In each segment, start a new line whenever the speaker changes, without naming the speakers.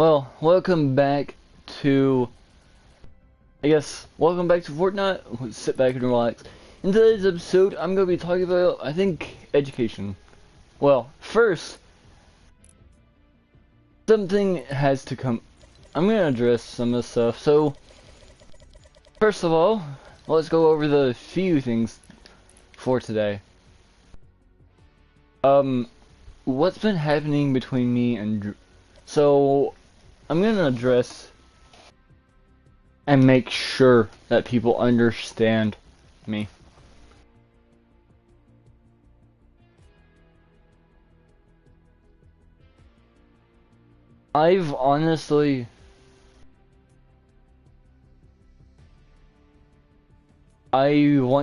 Well, welcome back to Fortnite. Sit back and relax. In today's episode, I'm going to be talking about, I think, education. Well, first, something has to come. I'm going to address some of the stuff. So, first of all, let's go over the few things for today. What's been happening between me and Drew? So, I'm going to address and make sure that people understand me. I want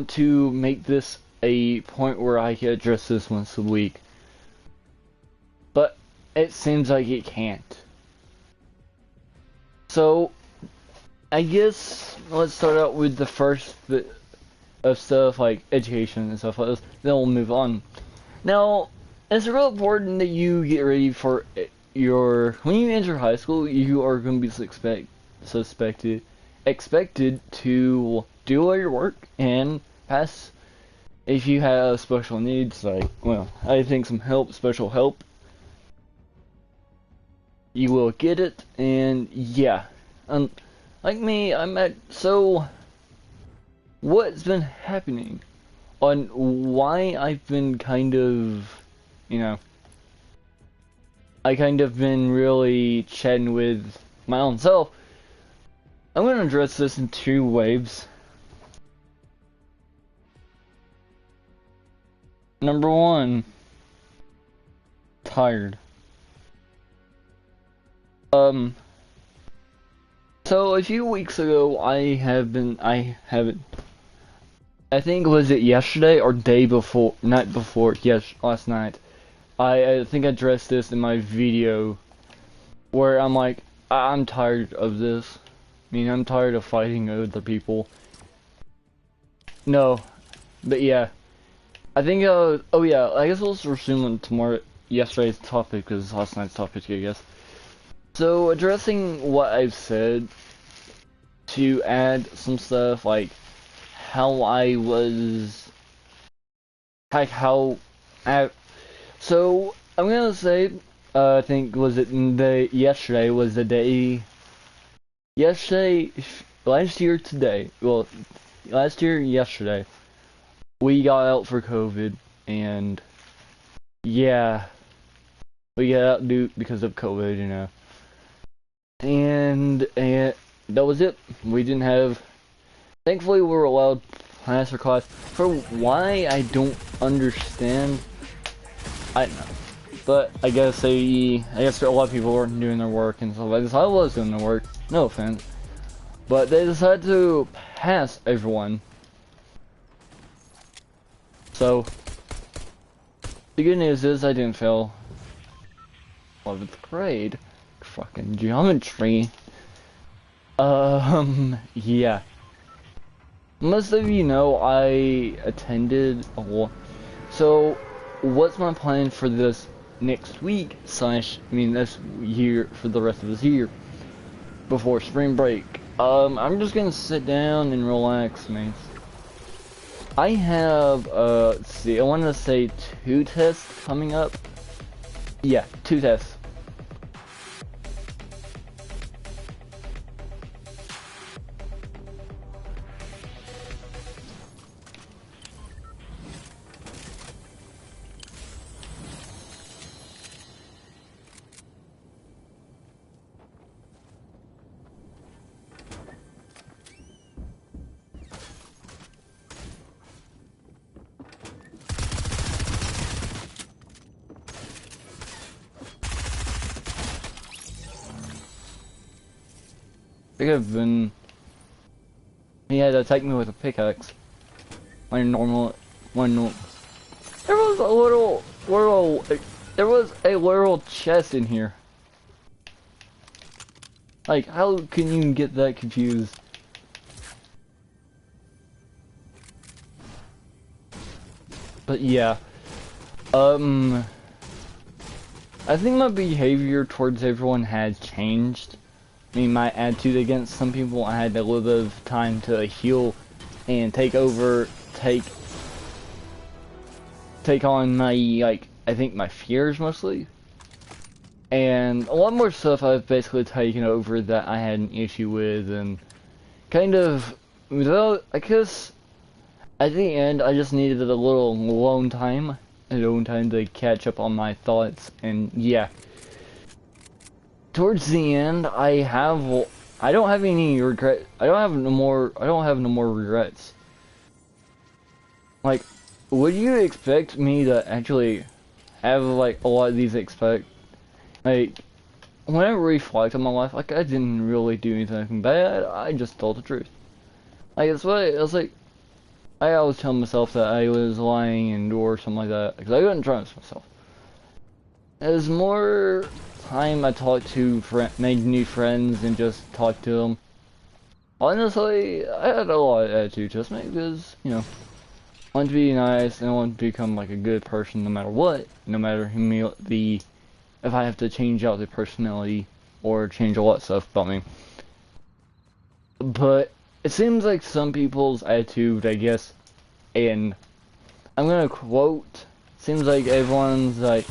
to make this a point where I can address this once a week. But it seems like it can't. So, I guess let's start out with the first bit of stuff like education and stuff like this. Then we'll move on. Now, it's real important that you get ready for when you enter high school. You are going to be expected to do all your work and pass. If you have special needs, I think special help, you will get it. And yeah, like me, so what's been happening on why I've been I kind of been really chatting with my own self. I'm going to address this in two waves. Number one, tired. So a few weeks ago, I think was it yesterday or night before, yes, last night. I think I addressed this in my video where I'm like, I'm tired of this. I'm tired of fighting other people. No, but yeah. I think, oh yeah, I guess we'll just resume on yesterday's topic, because it's last night's topic, I guess. So, addressing what I've said, to add some stuff like how so I'm gonna say, I think yesterday was the day, yesterday, we got out for COVID, and yeah, we got out because of COVID, and that was it. We didn't have, thankfully we were allowed class or class. For why, I don't understand. I don't know. But I guess a lot of people weren't doing their work and stuff like this. I was doing the work, no offense. But they decided to pass everyone. So, the good news is I didn't fail 11th grade. Fucking geometry. Yeah. Most of you know I attended so what's my plan for this next week this year, for the rest of this year before spring break? I'm just gonna sit down and relax, man. I have let's see, I want to say 2 tests coming up. Yeah, 2 tests. He had to attack me with a pickaxe. There was a literal chest in here. Like, how can you get that confused? But yeah, I think my behavior towards everyone has changed. I mean, my attitude against some people, I had a little bit of time to heal and take on my, like, I think my fears mostly. And a lot more stuff I've basically taken over that I had an issue with, and kind of, without, I guess, at the end, I just needed a little alone time to catch up on my thoughts, and yeah. Towards the end, I don't have any regret. I don't have no more regrets. Like, would you expect me to actually have like a lot of these like, when I reflect on my life, like I didn't really do anything bad. I just told the truth. Like it's what I was like. I always tell myself that I was lying and or something like that because I couldn't trust myself. As more time I talked to made new friends and just talked to them. Honestly, I had a lot of attitude to me because, you know, I want to be nice and I want to become like a good person no matter what, no matter if I have to change out the personality or change a lot of stuff about me. But it seems like some people's attitude, I guess, and I'm gonna quote, seems like everyone's like,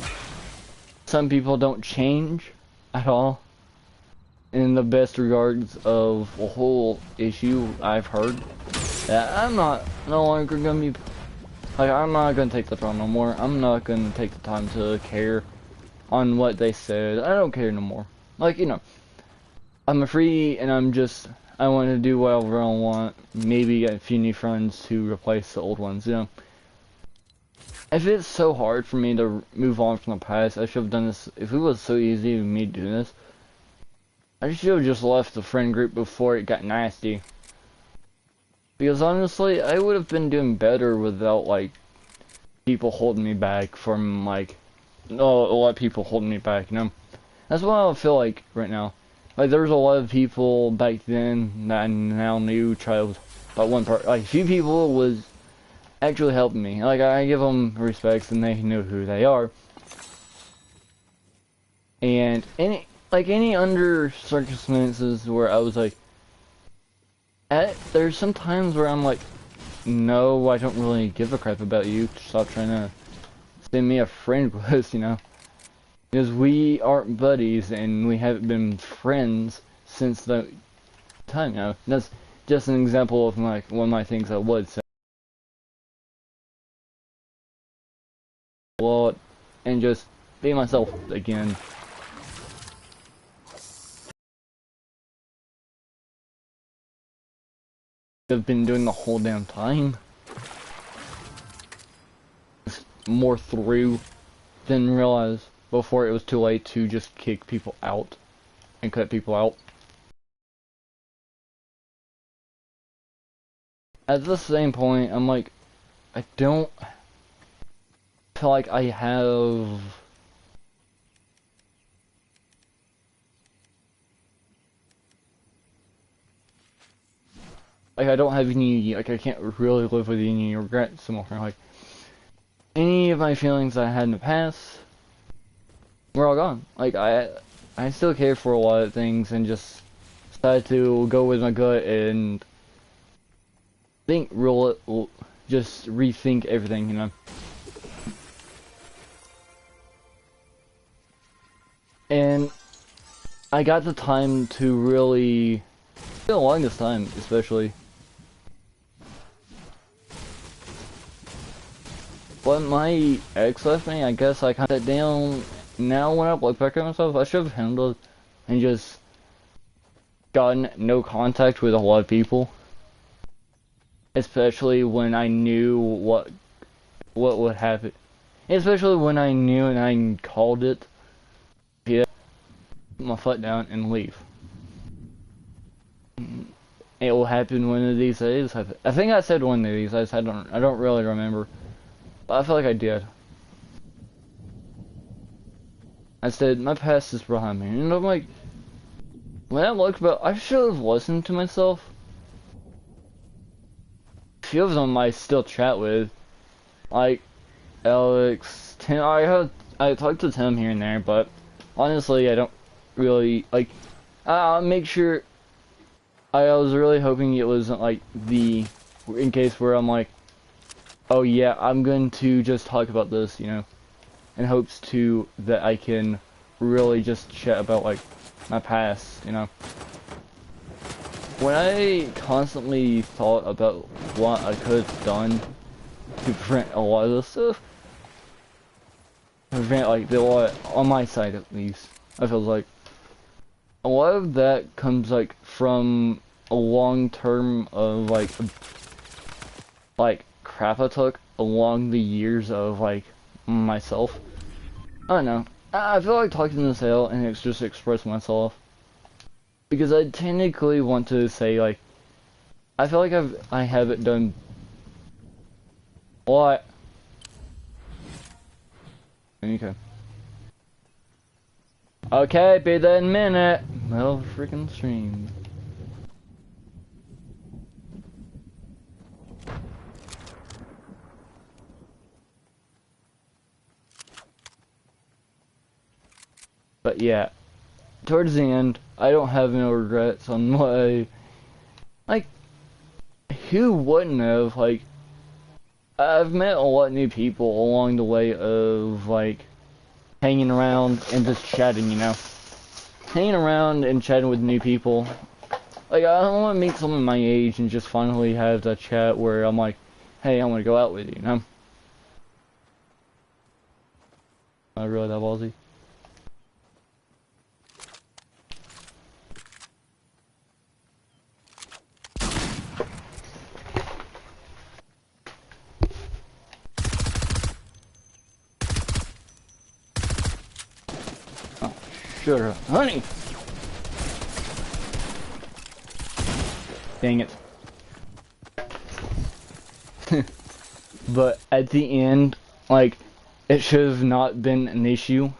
some people don't change at all in the best regards of a whole issue I've heard. That I'm no longer gonna be, like, I'm not gonna take the time no more. I'm not gonna take the time to care on what they said. I don't care no more. Like, you know, I'm free and I want to do whatever I want. Maybe get a few new friends to replace the old ones, you know. If it's so hard for me to move on from the past, I should have done this. If it was so easy for me doing this, I should have just left the friend group before it got nasty. Because honestly, I would have been doing better without, like, people holding me back from, like, no, a lot of people holding me back, you know? That's what I feel like right now. Like, there's a lot of people back then that I now knew, but like, a few people was actually helping me. Like, I give them respects and they know who they are. And any under circumstances where I was like, there's some times where I'm like, no, I don't really give a crap about you. Stop trying to send me a friend list, you know. Because we aren't buddies and we haven't been friends since the time, you know. That's just an example of like one of my things I would say. And just be myself again. I've been doing the whole damn time. More through than realize before it was too late to just kick people out and cut people out. At the same point, I'm like, I don't feel like I have I don't have any, like, I can't really live with any regrets anymore. Like, any of my feelings I had in the past were all gone. Like, I still care for a lot of things and just decided to go with my gut and just rethink everything, you know. And I got the time to really, the longest time, especially. When my ex left me, I guess I kind of down. Now when I look back at myself, I should have handled and just gotten no contact with a lot of people. Especially when I knew what would happen. Especially when I knew and I called it. Yeah, put my foot down and leave. It will happen one of these days. I think I said one of these days. I don't really remember. But I feel like I did. I said, my past is behind me. And I'm like, when I look back, I should have listened to myself. A few of them I still chat with. Like, Alex, Tim, I talk to Tim here and there, but honestly, I don't really like. I'll make sure. I was really hoping it wasn't like in case where I'm like, oh yeah, I'm going to just talk about this, you know, in hopes to that I can really just chat about like my past, you know. When I constantly thought about what I could have done to prevent a lot of this stuff, prevent like the lot on my side at least, I feel like a lot of that comes like from a long term of like crap I took along the years of like myself. I don't know. I feel like talking this out and it's just express myself because I technically want to say like I feel like I haven't done what. Okay. Okay, be that in a minute. Well, freaking stream. But yeah, towards the end, I don't have no regrets on what like, who wouldn't have, like, I've met a lot of new people along the way of, like, hanging around and just chatting, you know? Hanging around and chatting with new people. Like, I don't want to meet someone my age and just finally have that chat where I'm like, hey, I want to go out with you, you know? Am I really that ballsy? Oh, sure, honey! Dang it. But at the end, like, it should have not been an issue.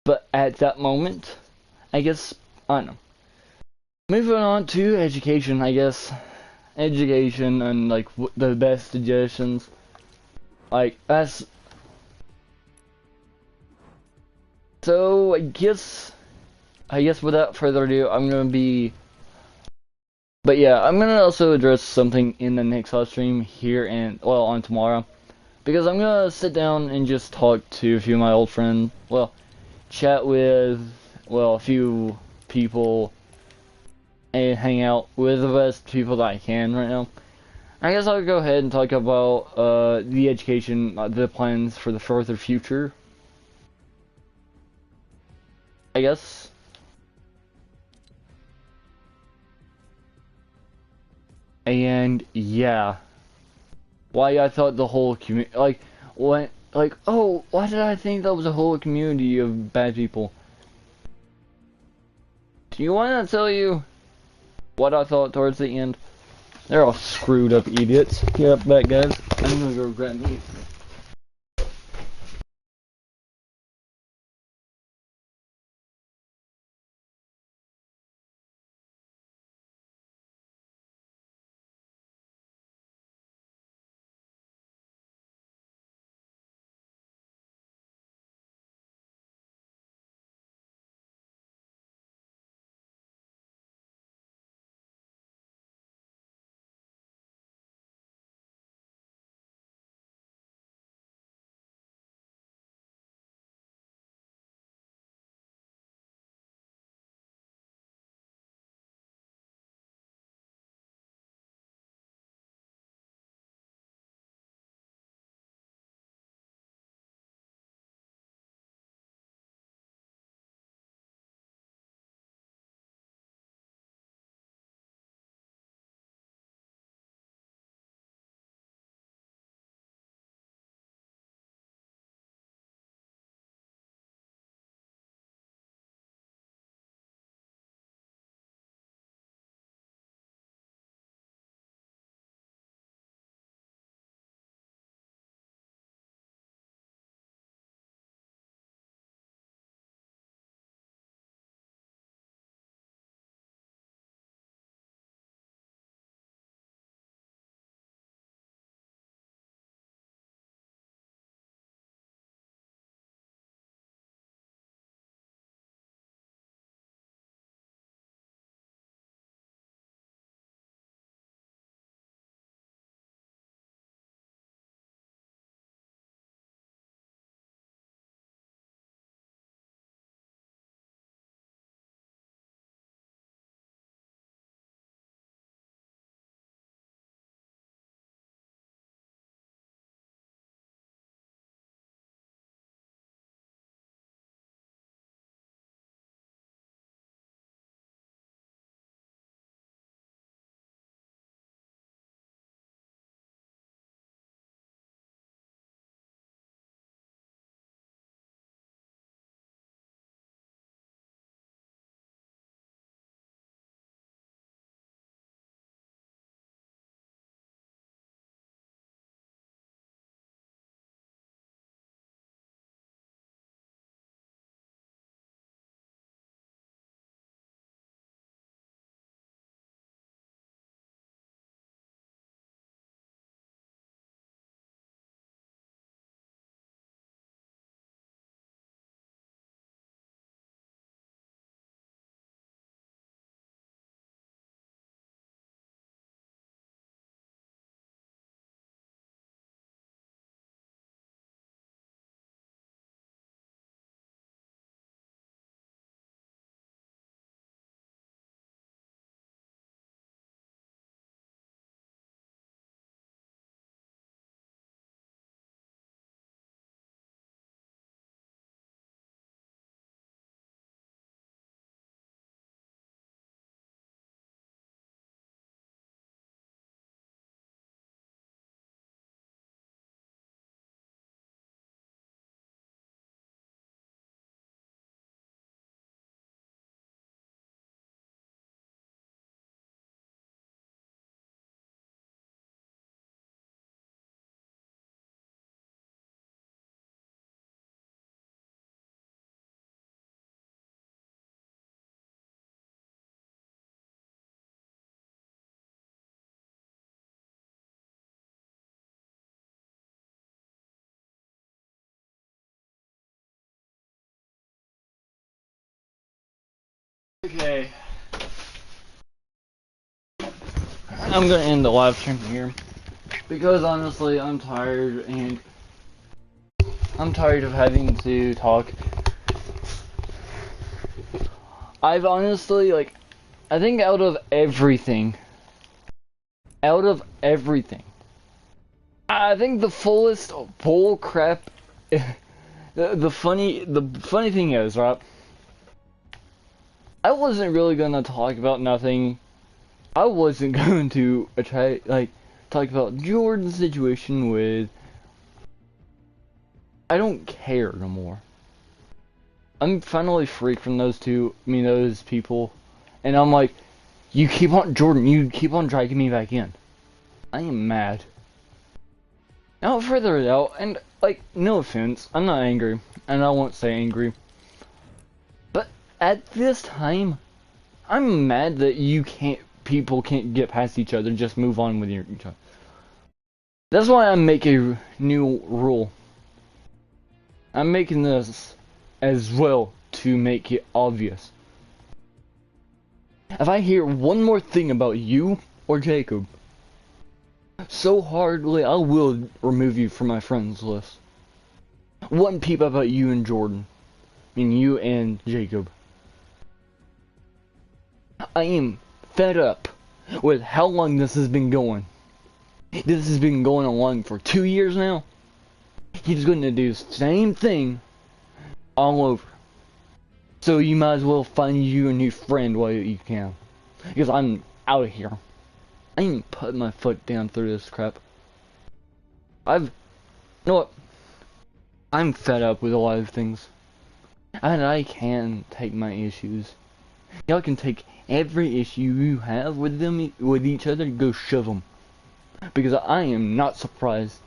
But at that moment, I guess, I don't know. Moving on to education, I guess. Education and, like, the best suggestions. Like, that's... So, I guess without further ado, I'm gonna be... But yeah, I'm gonna also address something in the next live stream here and, well, on tomorrow. Because I'm gonna sit down and just talk to a few of my old friends. Well, chat with, well, a few people and hang out with the best people that I can right now. I guess I'll go ahead and talk about the education, the plans for the further future. I guess. And yeah, why I thought the whole community, like, what, like, oh, why did I think that was a whole community of bad people? Do you want to tell you what I thought towards the end? They're all screwed up idiots. Yep, that guys. I'm gonna go grab me. Okay. I'm gonna end the live stream here. Because honestly, I'm tired and I'm tired of having to talk. I've honestly, like, I think out of everything, I think the fullest bull crap. The funny thing is, right? I wasn't really gonna talk about nothing. I wasn't going to talk about Jordan's situation with. I don't care no more. I'm finally free from those people, and I'm like, you keep on dragging me back in. I am mad. Now further it out, and like, no offense, I'm not angry, and I won't say angry. But at this time, I'm mad that people can't get past each other, just move on with each other. That's why I make a new rule. I'm making this as well to make it obvious. If I hear one more thing about you or Jacob, so hardly I will remove you from my friends list. One peep about you and Jordan. I mean, you and Jacob. I am fed up with how long this has been going. This has been going along for 2 years now. He's going to do the same thing all over. So you might as well find you a new friend while you can. Because I'm out of here. I ain't putting my foot down through this crap. You know what? I'm fed up with a lot of things. And I can take my issues. Y'all can take every issue you have with each other, go shove them. Because I am not surprised.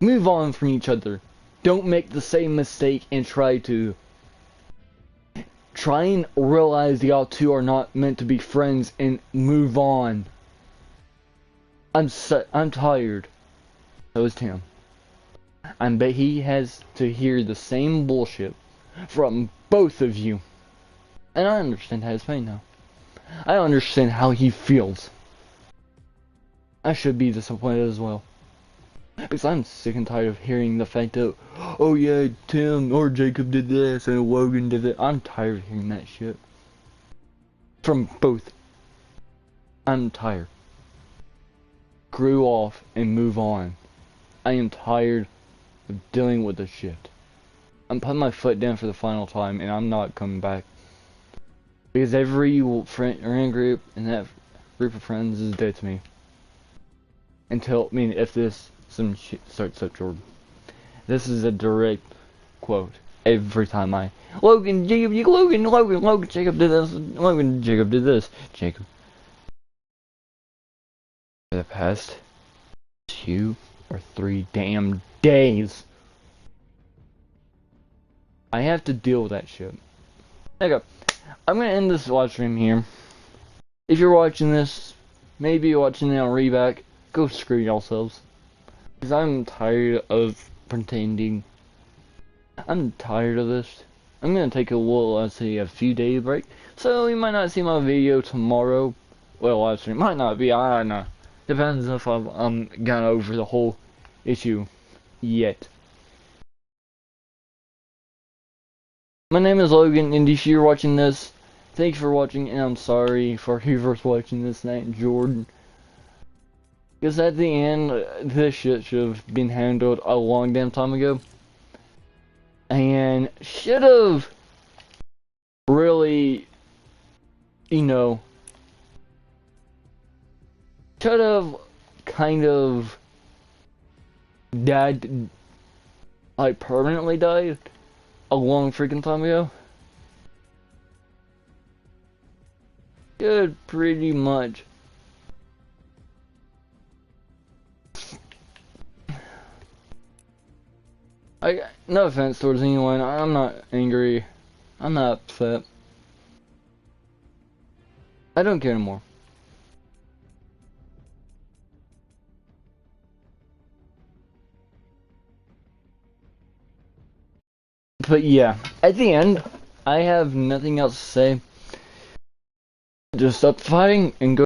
Move on from each other. Don't make the same mistake and try and realize y'all two are not meant to be friends and move on. I'm tired. So is Tim. I bet he has to hear the same bullshit from both of you. And I understand how his pain now. I understand how he feels. I should be disappointed as well. Because I'm sick and tired of hearing the fact that, oh yeah, Tim or Jacob did this and Logan did it. I'm tired of hearing that shit. From both. I'm tired. Screw off and move on. I am tired of dealing with this shit. I'm putting my foot down for the final time and I'm not coming back. Because every friend group and that group of friends is dead to me. If this some shit starts up, Jordan. This is a direct quote. Every time Logan, Jacob did this, Logan, Jacob did this, Jacob. For the past 2 or 3 damn days, I have to deal with that shit. Okay, I'm gonna end this live stream here. If you're watching this, maybe you're watching it on reback, go screw yourselves. Because I'm tired of pretending. I'm tired of this. I'm gonna take a few day break. So you might not see my video tomorrow. Well, live stream might not be, I don't know. Depends if I'm gone over the whole issue yet. My name is Logan, and if you're watching this, thank you for watching, and I'm sorry for whoever's watching this night, Jordan. Because at the end, this shit should have been handled a long damn time ago. And should have really, should have kind of died, like permanently died, a long freaking time ago. Good, pretty much. No offense towards anyone, I'm not angry, I'm not upset. I don't care anymore. But yeah, at the end, I have nothing else to say. Just stop fighting and go.